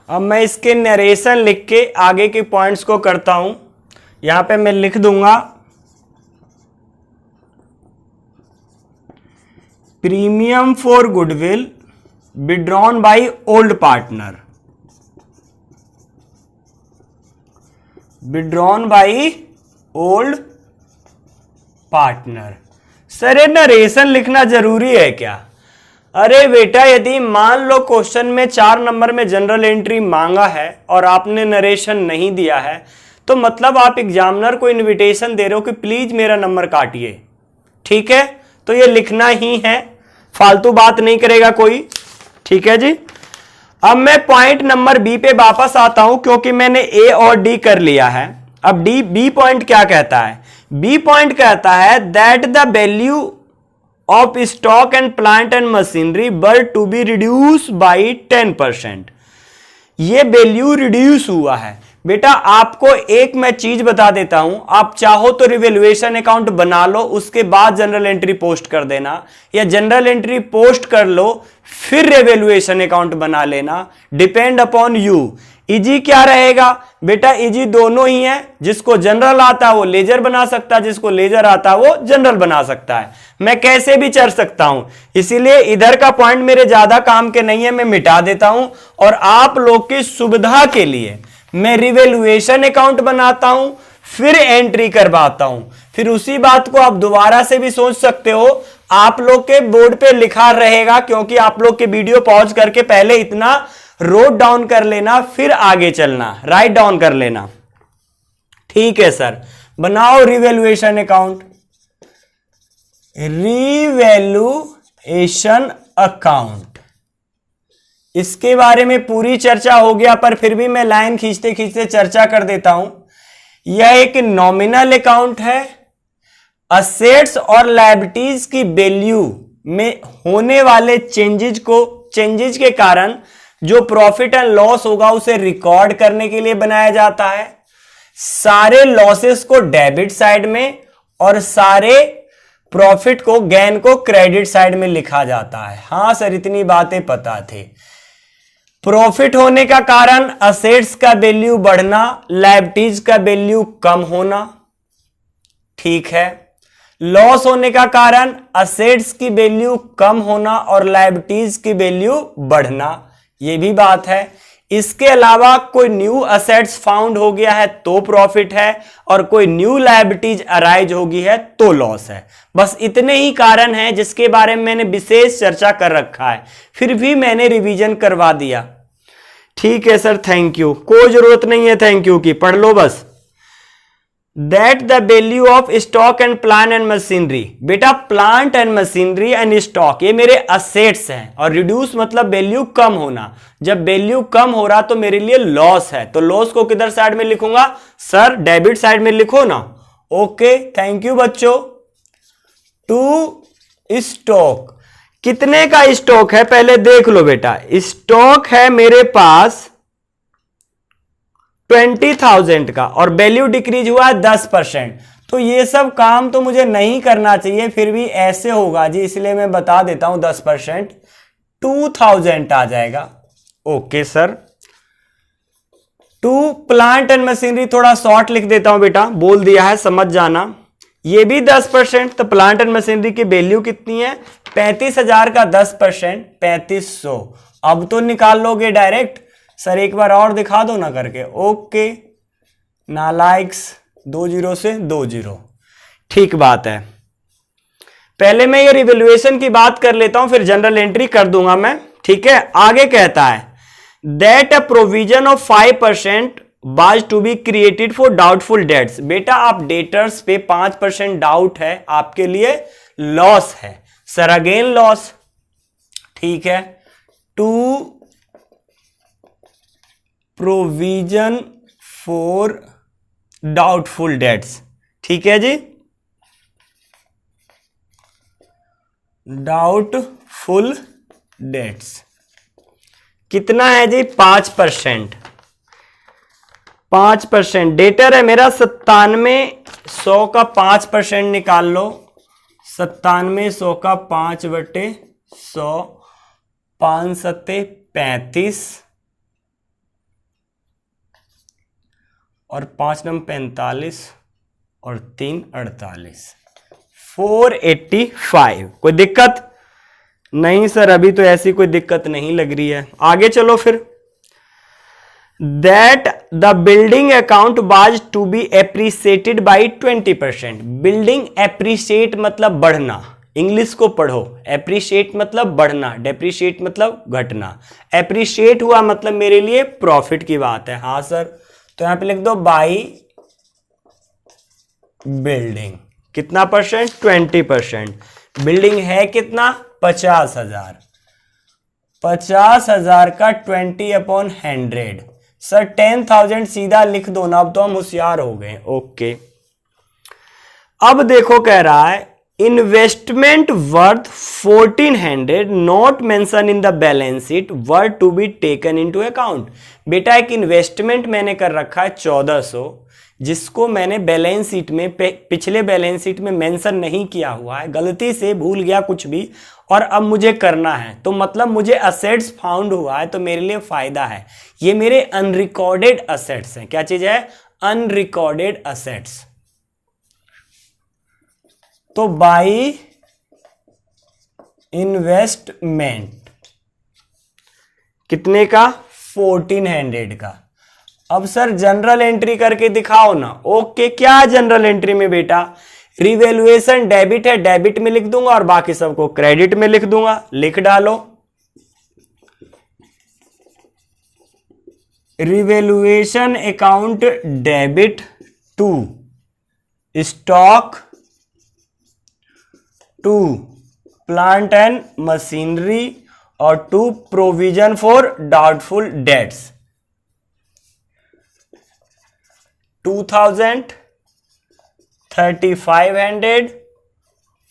अब मैं इसके नरेशन लिख के आगे के पॉइंट्स को करता हूं। यहां पे मैं लिख दूंगा premium for goodwill withdrawn by old partner, withdrawn by old partner. Sir ये नरेशन लिखना जरूरी है क्या? अरे बेटा, यदि मान लो क्वेश्चन में 4 नंबर में जनरल एंट्री मांगा है और आपने नरेशन नहीं दिया है, तो मतलब आप एग्जामिनर को इनविटेशन दे रहे हो कि प्लीज मेरा नंबर काटिए। ठीक है, तो ये लिखना ही है, फालतू बात नहीं करेगा कोई। ठीक है जी। अब मैं पॉइंट नंबर बी पे वापस आता हूं, क्योंकि मैंने ए और डी कर लिया है। अब बी पॉइंट क्या कहता है? बी पॉइंट कहता है that the value of stock and plant and machinery were to be reduce by 10%। ये वैल्यू रिड्यूस हुआ है। बेटा आपको एक मैं चीज बता देता हूं, आप चाहो तो रिवैल्यूएशन अकाउंट बना लो, उसके बाद जनरल एंट्री पोस्ट कर देना, या जनरल एंट्री पोस्ट कर लो फिर रिवैल्यूएशन अकाउंट बना लेना, डिपेंड अपॉन यू। इजी क्या रहेगा? बेटा इजी दोनों ही है, जिसको जनरल आता है वो लेजर बना सकता है, जिसको लेजर आता है वो जनरल बना सकता है। मैं कैसे भी चल सकता हूं, इसीलिए इधर का पॉइंट मेरे ज्यादा काम के नहीं है, मैं मिटा देता हूं। और आप लोग की सुविधा के लिए मैं रिवैल्यूएशन अकाउंट बनाता हूं, फिर एंट्री करवाता हूं। फिर उसी बात को आप दोबारा से भी सोच सकते हो, आप लोग के बोर्ड पे लिखा रहेगा, क्योंकि आप लोग के वीडियो पॉज करके पहले इतना रोट डाउन कर लेना, फिर आगे चलना, राइट डाउन कर लेना। ठीक है सर, बनाओ रिवैल्यूएशन अकाउंट। रिवैल्यूएशन अकाउंट, इसके बारे में पूरी चर्चा हो गया, पर फिर भी मैं लाइन खींचते खींचते चर्चा कर देता हूं। यह एक नॉमिनल अकाउंट है। असेट्स और लायबिलिटीज की वैल्यू में होने वाले चेंजेज के कारण जो प्रॉफिट एंड लॉस होगा उसे रिकॉर्ड करने के लिए बनाया जाता है। सारे लॉसेस को डेबिट साइड में और सारे प्रॉफिट को, गेन को क्रेडिट साइड में लिखा जाता है। हां सर, इतनी बातें पता थी। प्रॉफिट होने का कारण असेट्स का वैल्यू बढ़ना, लायबिलिटीज का वैल्यू कम होना। ठीक है। लॉस होने का कारण असेट्स की वैल्यू कम होना और लायबिलिटीज की वैल्यू बढ़ना, यह भी बात है। इसके अलावा कोई न्यू असेट्स फाउंड हो गया है तो प्रॉफिट है, और कोई न्यू लायबिलिटीज अराइज होगी है तो लॉस है। बस इतने ही कारण हैं जिसके बारे में मैंने विशेष चर्चा कर रखा है, फिर भी मैंने रिवीजन करवा दिया। ठीक है सर, थैंक यू। कोई जरूरत नहीं है थैंक यू की, पढ़ लो बस। That the value of stock and plant and machinery. बेटा plant and machinery and stock ये मेरे असेट्स हैं, और रिड्यूस मतलब वैल्यू कम होना। जब वैल्यू कम हो रहा तो मेरे लिए लॉस है, तो लॉस को किधर साइड में लिखूंगा? सर डेबिट साइड में लिखो ना। ओके, थैंक यू बच्चों। टू स्टॉक, कितने का स्टॉक है पहले देख लो बेटा। स्टॉक है मेरे पास 20,000 का, और वैल्यू डिक्रीज हुआ है 10%। तो ये सब काम तो मुझे नहीं करना चाहिए, फिर भी ऐसे होगा जी, इसलिए मैं बता देता हूं 10%, 2000 आ जाएगा। Okay sir. To plant and machinery थोड़ा शॉर्ट लिख देता हूं बेटा, बोल दिया है समझ जाना। ये भी 10%, तो प्लांट एंड मशीनरी की वैल्यू कितनी है? 35,000 का 10% 3500। अब तो निकाल लोगे डायरेक्ट। सर एक बार और दिखा दो ना करके। ओके, नालाइक्स 20 से 20। ठीक बात है। पहले मैं ये रिवैल्यूएशन की बात कर लेता हूं, फिर जनरल एंट्री कर दूंगा मैं। ठीक है, आगे कहता है that a provision of 5% was to be created for doubtful debts. बेटा आप डेटर्स पे 5% डाउट है, आपके लिए लॉस है। Sir again loss. ठीक है। To provision for doubtful debts. ठीक है जी, डाउटफुल डेट्स कितना है जी? 5%। 5% डेटर है मेरा 97,100 का 5% निकाल लो। 97,100 का 5/100, 5 सत्ते 35, और 5 नम 45 और 3 48, 485। कोई दिक्कत नहीं सर, अभी तो ऐसी कोई दिक्कत नहीं लग रही है। आगे चलो फिर। That the building account was to be appreciated by 20%। Building appreciate मतलब बढ़ना, इंग्लिश को पढ़ो। एप्रिशिएट मतलब बढ़ना, डेप्रिशिएट मतलब घटना। एप्रिशिएट हुआ मतलब मेरे लिए प्रॉफिट की बात है। हाँ सर, तो यहां पे लिख दो बाई बिल्डिंग। कितना परसेंट? 20%। बिल्डिंग है कितना? 50,000। 50,000 का 20/100। सर 10,000 सीधा लिख दो ना, अब तो हम होशियार हो गए। ओके, अब देखो कह रहा है investment worth 1400 not mention in the balance sheet were to be taken into account. बेटा एक इन्वेस्टमेंट मैंने कर रखा है 1400, जिसको मैंने बैलेंस शीट में पिछले बैलेंस शीट में मेंशन नहीं किया हुआ है, गलती से भूल गया कुछ भी, और अब मुझे करना है, तो मतलब मुझे असेट्स फाउंड हुआ है, तो मेरे लिए फायदा है। ये मेरे अनरिकॉर्डेड असेट्स हैं। क्या चीज है? Unrecorded assets. तो बाई इन्वेस्टमेंट कितने का? 1400 का। अब सर जनरल एंट्री करके दिखाओ ना। ओके, क्या जनरल एंट्री में बेटा? रिवैल्यूएशन डेबिट है, डेबिट में लिख दूंगा और बाकी सबको क्रेडिट में लिख दूंगा। लिख डालो revaluation account debit to stock, to plant and machinery और to provision for doubtful debts. 2000, 3500,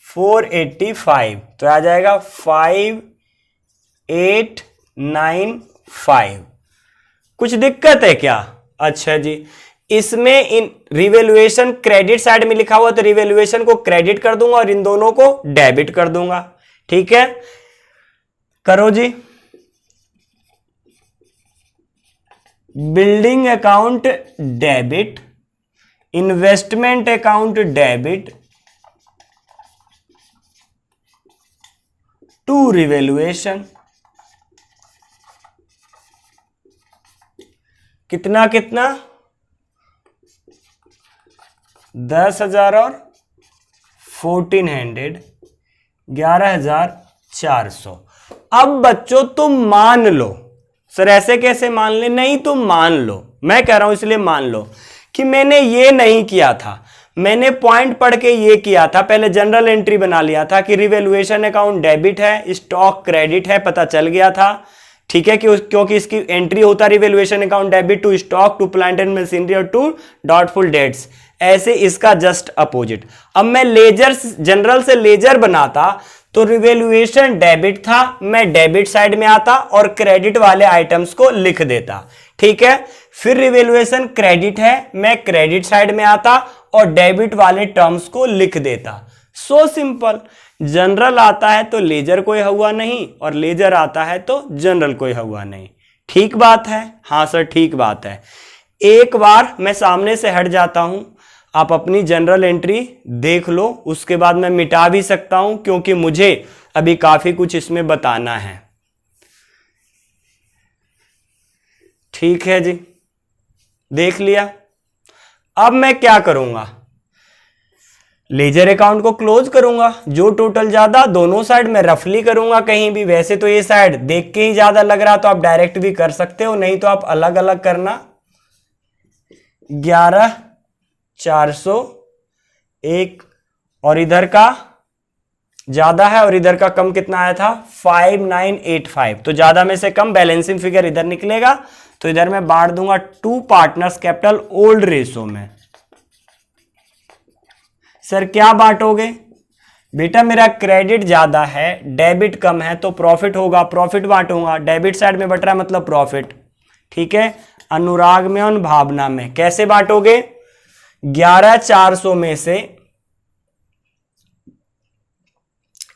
485, तो आ जाएगा 5895। कुछ दिक्कत है क्या? अच्छा जी, इसमें इन रिवैल्यूएशन क्रेडिट साइड में लिखा हुआ, तो रिवैल्यूएशन को क्रेडिट कर दूंगा और इन दोनों को डेबिट कर दूंगा। ठीक है, करो जी। Building account debit, investment account debit to revaluation. कितना कितना? 10,000 और 1400, 11,400। अब बच्चों तुम मान लो। सर ऐसे कैसे मान ले? नहीं, तुम मान लो, मैं कह रहा हूं इसलिए मान लो कि मैंने ये नहीं किया था, मैंने पॉइंट पढ़ के ये किया था। पहले जनरल एंट्री बना लिया था कि रिवैल्यूएशन अकाउंट डेबिट है, स्टॉक क्रेडिट है, पता चल गया था। ठीक है, क्योंकि इसकी एंट्री होता है revaluation account debit to stock, to plant and machinery और टू डाउटफुल डेट्स। ऐसे इसका जस्ट अपोजिट। अब मैं लेजर, जनरल से लेजर बनाता तो रिवैल्यूएशन डेबिट था, मैं डेबिट साइड में आता और क्रेडिट वाले आइटम्स को लिख देता। ठीक है, फिर रिवैल्यूएशन क्रेडिट है, मैं क्रेडिट साइड में आता और डेबिट वाले टर्म्स को लिख देता। So simple. जनरल आता है तो लेजर कोई हुआ नहीं, और लेजर आता है तो जनरल कोई हुआ नहीं। ठीक बात है? हाँ सर ठीक बात है। एक बार मैं सामने से हट जाता हूं, आप अपनी जनरल एंट्री देख लो, उसके बाद मैं मिटा भी सकता हूं, क्योंकि मुझे अभी काफी कुछ इसमें बताना है। ठीक है जी, देख लिया। अब मैं क्या करूंगा? लेजर अकाउंट को क्लोज करूंगा, जो टोटल ज्यादा दोनों साइड में रफली करूंगा कहीं भी। वैसे तो ये साइड देख के ही ज्यादा लग रहा, तो आप डायरेक्ट भी कर सकते हो, नहीं तो आप अलग अलग करना। 11,400 एक, और इधर का ज्यादा है और इधर का कम कितना आया था? 5985। तो ज्यादा में से कम बैलेंसिंग फिगर इधर निकलेगा, तो इधर मैं बांट दूंगा to partners capital old ratio में। सर क्या बांटोगे? बेटा मेरा क्रेडिट ज्यादा है, डेबिट कम है, तो प्रॉफिट होगा, प्रॉफिट बांटूंगा। डेबिट साइड में बट रहा है मतलब प्रॉफिट। ठीक है, अनुराग में और भावना में। कैसे बांटोगे? 11,400 में से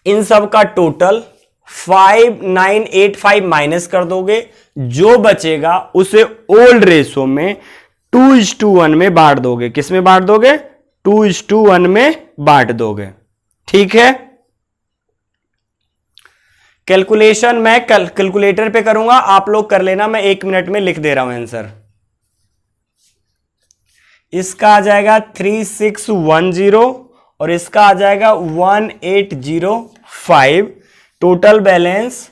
इन सब का टोटल 5985 माइनस कर दोगे, जो बचेगा उसे ओल्ड रेशो में 2:1 में बांट दोगे। किस में बांट दोगे? 2:1 में बांट दोगे। ठीक है, कैलकुलेशन मैं कैलकुलेटर पे करूंगा, आप लोग कर लेना, मैं 1 मिनट में लिख दे रहा हूं आंसर। इसका आ जाएगा 3610 और इसका आ जाएगा 1805। Total balance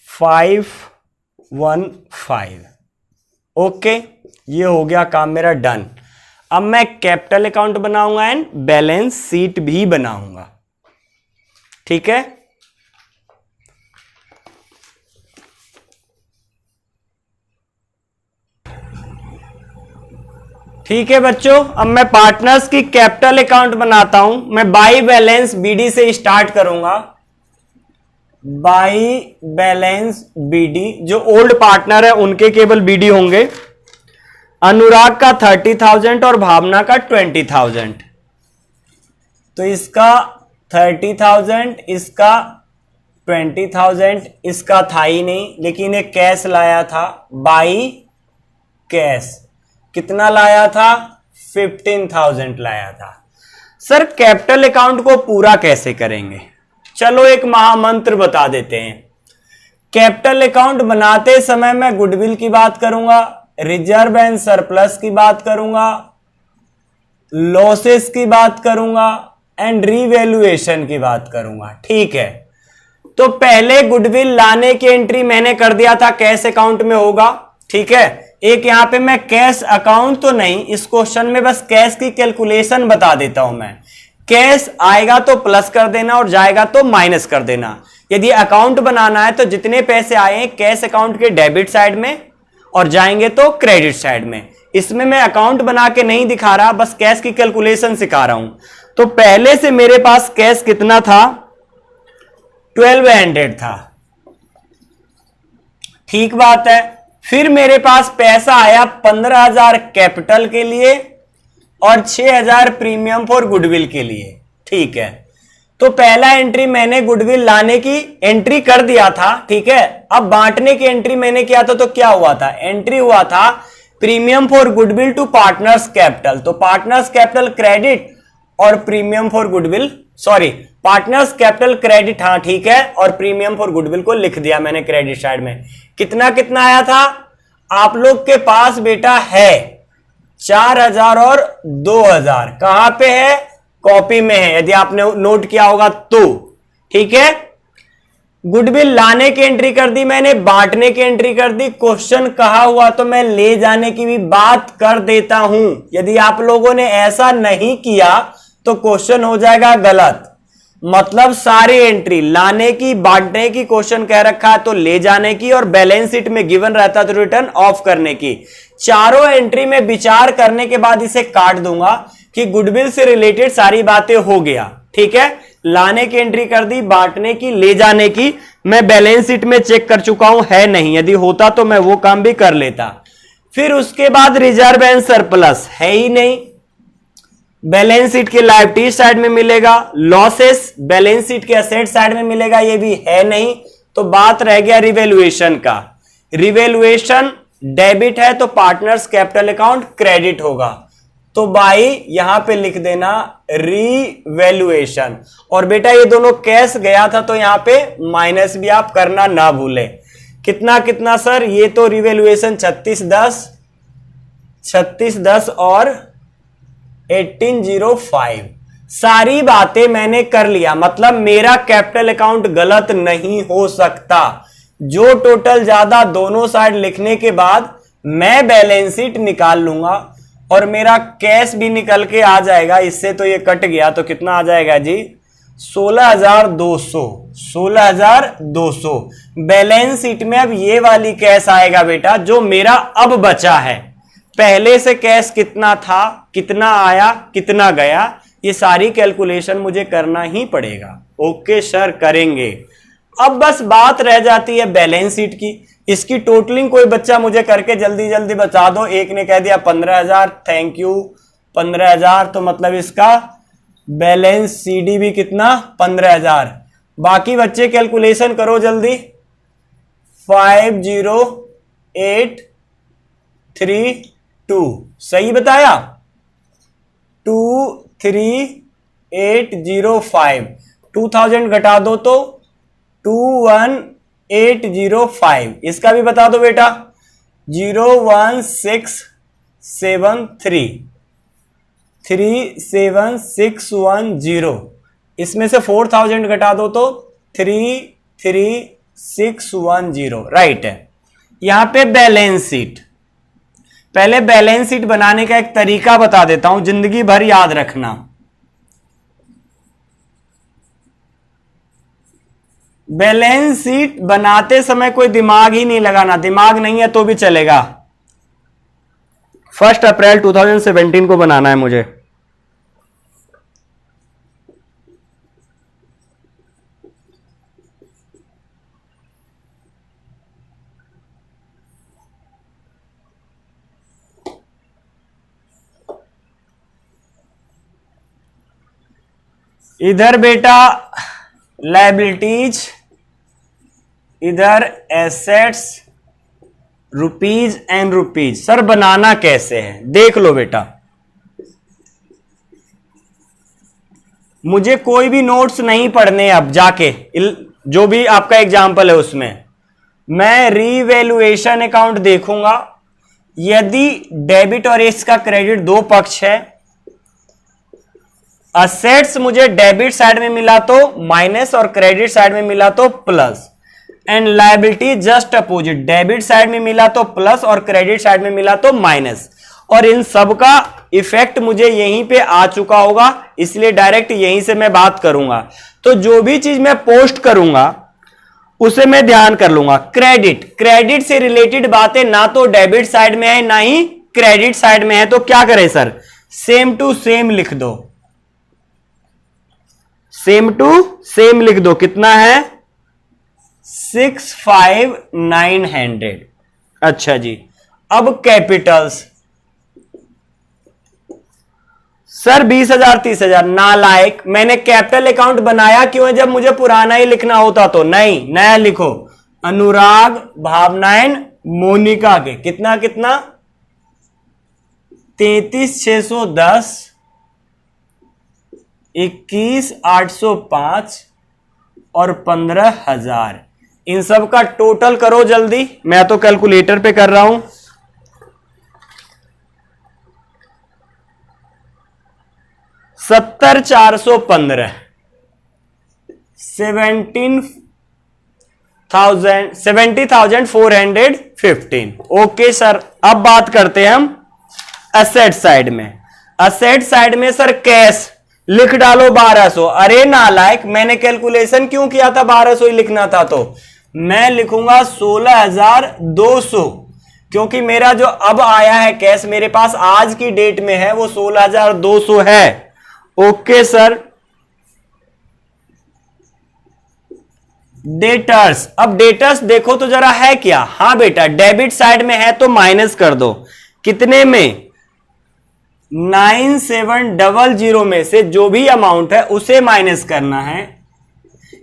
515। ओके, ये हो गया काम मेरा डन। अब मैं कैपिटल अकाउंट बनाऊंगा एंड बैलेंस शीट भी बनाऊंगा। ठीक है, ठीक है बच्चों, अब मैं पार्टनर्स की कैपिटल अकाउंट बनाता हूं। मैं बाई बैलेंस बीडी से स्टार्ट करूंगा। बाई बैलेंस बीडी, जो ओल्ड पार्टनर है उनके केवल बीडी होंगे। अनुराग का 30,000 और भावना का 20,000। तो इसका 30,000, इसका 20,000, इसका था ही नहीं, लेकिन एक कैश लाया था। बाई कैश कितना लाया था? 15,000 लाया था। सर कैपिटल अकाउंट को पूरा कैसे करेंगे? चलो एक महामंत्र बता देते हैं। कैपिटल अकाउंट बनाते समय मैं गुडविल की बात करूंगा, रिजर्व एंड सरप्लस की बात करूंगा, लॉसेस की बात करूंगा एंड रीवैल्यूएशन की बात करूंगा। ठीक है, तो पहले गुडविल लाने की एंट्री मैंने कर दिया था, कैश अकाउंट में होगा। ठीक है, एक यहां पे मैं कैश अकाउंट तो नहीं, इस क्वेश्चन में बस कैश की कैलकुलेशन बता देता हूं मैं। कैश आएगा तो प्लस कर देना और जाएगा तो माइनस कर देना। यदि अकाउंट बनाना है तो जितने पैसे आए कैश अकाउंट के डेबिट साइड में और जाएंगे तो क्रेडिट साइड में। इसमें मैं अकाउंट बना के नहीं दिखा रहा, बस कैश की कैलकुलेशन सिखा रहा हूं। तो पहले से मेरे पास कैश कितना था? 1200 था। ठीक बात है। फिर मेरे पास पैसा आया 15,000 कैपिटल के लिए और 6,000 प्रीमियम फॉर गुडविल के लिए। ठीक है, तो पहला एंट्री मैंने गुडविल लाने की एंट्री कर दिया था। ठीक है, अब बांटने की एंट्री मैंने किया था, तो क्या हुआ था? एंट्री हुआ था premium for goodwill to partners capital. तो पार्टनर्स कैपिटल क्रेडिट और premium for goodwill, sorry partners capital credit, हाँ ठीक है, और प्रीमियम फॉर गुडविल को लिख दिया मैंने क्रेडिट साइड में। कितना कितना आया था? आप लोग के पास बेटा है 4,000 और 2,000। कहां पे है? कॉपी में है, यदि आपने नोट किया होगा तो। ठीक है, गुडविल लाने की एंट्री कर दी मैंने, बांटने की एंट्री कर दी। क्वेश्चन कहा हुआ तो मैं ले जाने की भी बात कर देता हूं। यदि आप लोगों ने ऐसा नहीं किया तो क्वेश्चन हो जाएगा गलत। मतलब सारी एंट्री लाने की, बांटने की क्वेश्चन कह रखा है तो ले जाने की, और बैलेंस शीट में गिवन रहता तो रिटर्न ऑफ करने की। चारों एंट्री में विचार करने के बाद इसे काट दूंगा कि गुडविल से रिलेटेड सारी बातें हो गया। ठीक है, लाने की एंट्री कर दी, बांटने की, ले जाने की मैं बैलेंस शीट में चेक कर चुका हूं, है नहीं। यदि होता तो मैं वो काम भी कर लेता। फिर उसके बाद रिजर्व एंड सरप्लस है ही नहीं, बैलेंस शीट के लायबिलिटी साइड में मिलेगा। लॉसेस बैलेंस शीट के एसेट साइड में मिलेगा, ये भी है नहीं। तो बात रह गया रिवैल्यूएशन का। रिवैल्यूएशन डेबिट है तो पार्टनर्स कैपिटल अकाउंट क्रेडिट होगा। तो बाई यहां पे लिख देना रिवैल्यूएशन। और बेटा ये दोनों कैश गया था तो यहां पे माइनस भी आप करना ना भूले। कितना कितना सर? ये तो रिवैल्यूएशन 3610 और 1805। सारी बातें मैंने कर लिया, मतलब मेरा कैपिटल अकाउंट गलत नहीं हो सकता। जो टोटल ज्यादा दोनों साइड लिखने के बाद मैं बैलेंस शीट निकाल लूंगा और मेरा कैश भी निकल के आ जाएगा। इससे तो ये कट गया, तो कितना आ जाएगा जी? 16,200। 16,200 बैलेंस शीट में अब ये वाली कैश आएगा बेटा, जो मेरा अब बचा है। पहले से कैश कितना था, कितना आया, कितना गया, ये सारी कैलकुलेशन मुझे करना ही पड़ेगा। ओके सर, करेंगे। अब बस बात रह जाती है बैलेंस शीट की। इसकी टोटलिंग कोई बच्चा मुझे करके जल्दी जल्दी बता दो। एक ने कह दिया 15,000, थैंक यू 15,000, तो मतलब इसका बैलेंस सीडी भी कितना? 15,000। बाकी बच्चे कैलकुलेशन करो जल्दी। 50832 सही बताया। 23805, 2000 घटा दो तो 21805। इसका भी बता दो बेटा। 01673 37610। इसमें से 4000 घटा दो तो 33610। राइट है। यहां पे बैलेंस शीट, पहले बैलेंस शीट बनाने का एक तरीका बता देता हूं, जिंदगी भर याद रखना। बैलेंस शीट बनाते समय कोई दिमाग ही नहीं लगाना, दिमाग नहीं है तो भी चलेगा। 1 अप्रैल 2017 को बनाना है मुझे। इधर बेटा लायबिलिटीज, इधर assets, rupees and rupees. Sir बनाना कैसे है देख लो बेटा। मुझे कोई भी नोट्स नहीं पढ़ने, अब जाके जो भी आपका एग्जाम्पल है उसमें मैं रीवैल्यूएशन अकाउंट देखूंगा। यदि डेबिट और इसका क्रेडिट दो पक्ष है, असेट्स मुझे डेबिट साइड में मिला तो माइनस और क्रेडिट साइड में मिला तो plus, and liability just opposite, debit side में मिला तो प्लस और क्रेडिट साइड में मिला तो माइनस। और इन सब का इफेक्ट मुझे यहीं पे आ चुका होगा, इसलिए डायरेक्ट यहीं से मैं बात करूंगा। तो जो भी चीज मैं पोस्ट करूंगा उसे मैं ध्यान कर लूंगा। क्रेडिट से रिलेटेड बातें ना तो डेबिट साइड में है ना ही क्रेडिट साइड में है, तो क्या करें सर, सेम टू सेम लिख दो। सेम टू सेम लिख दो। कितना है 65900। अच्छा जी। अब कैपिटल्स सर 20,000 30,000 नालायक, मैंने कैपिटल अकाउंट बनाया क्यों है जब मुझे पुराना ही लिखना होता तो। नहीं, नया लिखो। अनुराग, भावनाएं, मोनिका के कितना कितना 33,610, 21,805 और 15,000। इन सब का टोटल करो जल्दी, मैं तो कैलकुलेटर पे कर रहा हूं। 70,415, 70,415। Okay sir. अब बात करते हैं हम असेट साइड में। असेट साइड में सर कैश लिख डालो 1200। अरे नालायक, मैंने कैलकुलेशन क्यों किया था 1200 ही लिखना था, तो मैं लिखूंगा 16,200, क्योंकि मेरा जो अब आया है कैश मेरे पास आज की डेट में है वो 16,200 है। Okay sir. डेटर्स, अब डेटर्स देखो तो जरा है क्या। हाँ बेटा, डेबिट साइड में है तो माइनस कर दो। कितने में 9700 में से जो भी अमाउंट है उसे माइनस करना है,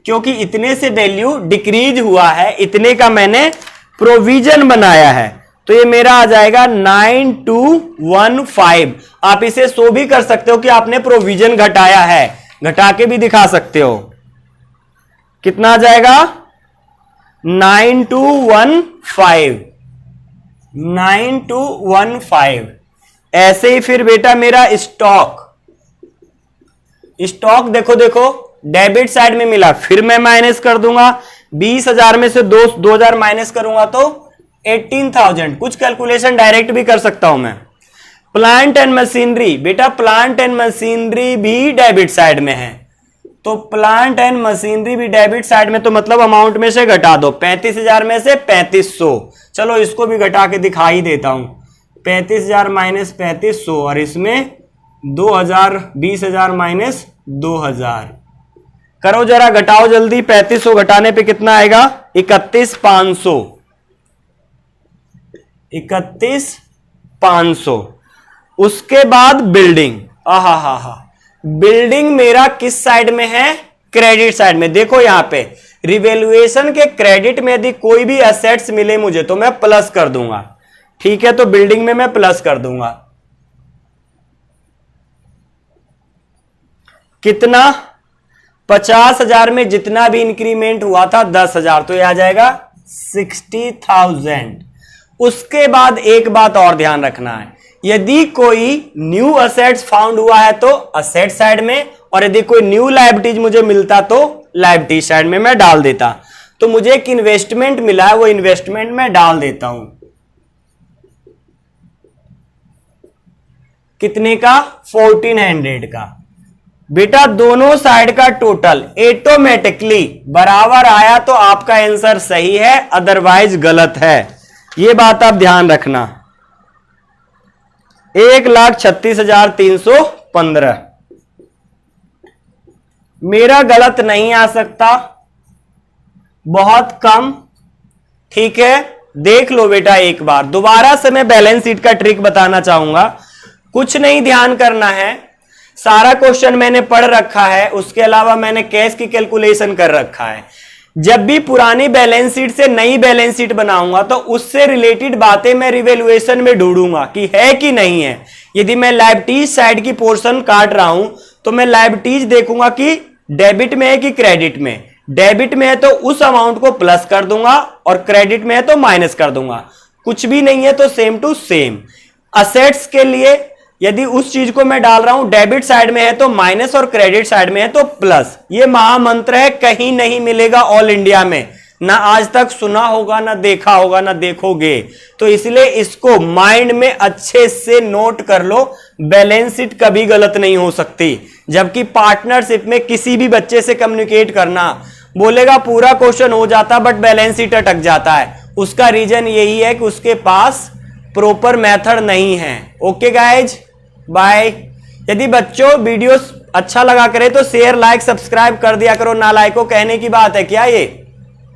क्योंकि इतने से वैल्यू डिक्रीज हुआ है, इतने का मैंने प्रोविजन बनाया है। तो ये मेरा आ जाएगा 9215। आप इसे सो भी कर सकते हो कि आपने प्रोविजन घटाया है, घटा के भी दिखा सकते हो। कितना आ जाएगा 9215, 9215। ऐसे ही फिर बेटा मेरा स्टॉक देखो डेबिट साइड में मिला, फिर मैं माइनस कर दूंगा। 20,000 में से 2,000 माइनस करूंगा तो 18,000। कुछ कैलकुलेशन डायरेक्ट भी कर सकता हूं मैं। प्लांट एंड मशीनरी, बेटा प्लांट एंड मशीनरी भी डेबिट साइड में है, तो प्लांट एंड मशीनरी भी डेबिट साइड में, तो मतलब अमाउंट में से घटा दो। 35,000 में से 3500। चलो इसको भी घटा के दिखा ही देता हूं। 35,000 माइनस 3500, और इसमें 2,000, 20,000 माइनस 2,000। करो जरा, घटाओ जल्दी। 3500 घटाने पे कितना आएगा 31,500। 31,500। उसके बाद बिल्डिंग। बिल्डिंग मेरा किस साइड में है, क्रेडिट साइड में। देखो यहां पे रिवैल्यूएशन के क्रेडिट में यदि कोई भी एसेट्स मिले मुझे तो मैं प्लस कर दूंगा, ठीक है। तो बिल्डिंग में मैं प्लस कर दूंगा, कितना 50,000 में जितना भी इंक्रीमेंट हुआ था 10,000, तो यह आ जाएगा 60,000। उसके बाद एक बात और ध्यान रखना है, यदि कोई न्यू असेट्स फाउंड हुआ है तो असेट साइड में, और यदि कोई न्यू लायबिलिटीज मुझे मिलता तो लायबिलिटी साइड में मैं डाल देता। तो मुझे एक इन्वेस्टमेंट मिला है, वो इन्वेस्टमेंट मैं डाल देता हूं, कितने का, 1400 का। बेटा दोनों साइड का टोटल ऑटोमेटिकली बराबर आया तो आपका आंसर सही है, अदरवाइज गलत है। यह बात आप ध्यान रखना। 1,36,315 मेरा गलत नहीं आ सकता, बहुत कम, ठीक है। देख लो बेटा एक बार दोबारा से मैं बैलेंस शीट का ट्रिक बताना चाहूंगा। कुछ नहीं ध्यान करना है, सारा क्वेश्चन मैंने पढ़ रखा है, उसके अलावा मैंने कैश की कैलकुलेशन कर रखा है। जब भी पुरानी बैलेंस शीट से नई बैलेंस शीट बनाऊंगा तो उससे रिलेटेड बातें मैं रिवैल्यूएशन में ढूंढूंगा कि है कि नहीं है। यदि मैं लायबिलिटीज साइड की पोर्शन काट रहा हूं तो मैं लायबिलिटीज देखूंगा कि डेबिट में है कि क्रेडिट में। डेबिट में है तो उस अमाउंट को प्लस कर दूंगा और क्रेडिट में है तो माइनस कर दूंगा। कुछ भी नहीं है तो सेम टू सेम। असेट्स के लिए यदि उस चीज को मैं डाल रहा हूं डेबिट साइड में है तो माइनस और क्रेडिट साइड में है तो प्लस। ये महामंत्र है, कहीं नहीं मिलेगा ऑल इंडिया में, ना आज तक सुना होगा, ना देखा होगा, ना देखोगे। तो इसलिए इसको माइंड में अच्छे से नोट कर लो, बैलेंस शीट कभी गलत नहीं हो सकती। जबकि पार्टनरशिप में किसी भी बच्चे से कम्युनिकेट करना, बोलेगा पूरा क्वेश्चन हो जाता बट बैलेंस शीट अटक जाता है, उसका रीजन यही है कि उसके पास प्रॉपर मेथड नहीं है। Okay guys, bye. यदि बच्चों वीडियो अच्छा लगा करे तो शेयर लाइक सब्सक्राइब कर दिया करो। नालायकों कहने की बात है क्या ये?